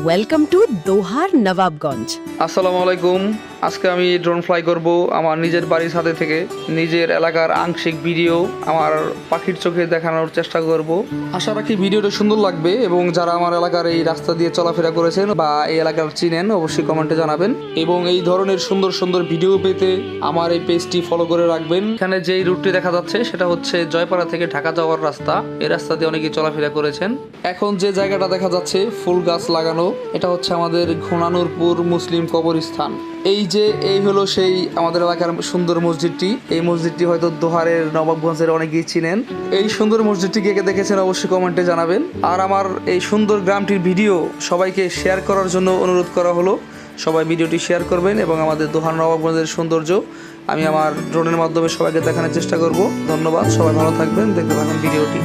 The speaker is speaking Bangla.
ওয়েলকাম টু দোহার নবাবগঞ্জ। আসসালামু আলাইকুম। আজকে আমি ড্রোন ফ্লাই করব আমার নিজের বাড়ির ছাদে থেকে। নিজের এলাকার আংশিক ভিডিও আমার পাখির চোখে দেখানোর চেষ্টা করব। আশা রাখি ভিডিওটা সুন্দর লাগবে এবং যারা আমার এলাকার এই রাস্তা দিয়ে চলাফেরা করেছেন বা এই এলাকার চিনেন অবশ্যই কমেন্টে জানাবেন। এবং এই ধরনের সুন্দর সুন্দর ভিডিও পেতে আমার এই পেজটি ফলো করে রাখবেন। এখানে যেই রুটটি দেখা যাচ্ছে সেটা হচ্ছে জয়পাড়া থেকে ঢাকা যাওয়ার রাস্তা। এই রাস্তা দিয়ে অনেকেই চলাফেরা করেছেন। এখন যে জায়গাটা দেখা যাচ্ছে ফুল গাছ লাগানো, এটা হচ্ছে আমাদের ঘোনানুরপুর মুসলিম কবরস্থান। এই হলো সেই আমাদের এলাকার সুন্দর মসজিদটি। এই মসজিদটি হয়তো দোহারের নবাবগঞ্জের অনেকেই চিনেন। এই সুন্দর মসজিদটি কে দেখেছেন অবশ্যই কমেন্টে জানাবেন। আর আমার এই সুন্দর গ্রামটির ভিডিও সবাইকে শেয়ার করার জন্য অনুরোধ করা হলো। সবাই ভিডিওটি শেয়ার করবেন এবং আমাদের দোহার নবাবগঞ্জের সৌন্দর্য আমি আমার ড্রোনের মাধ্যমে সবাইকে দেখানোর চেষ্টা করব। ধন্যবাদ, সবাই ভালো থাকবেন, দেখতে থাকুন ভিডিওটি।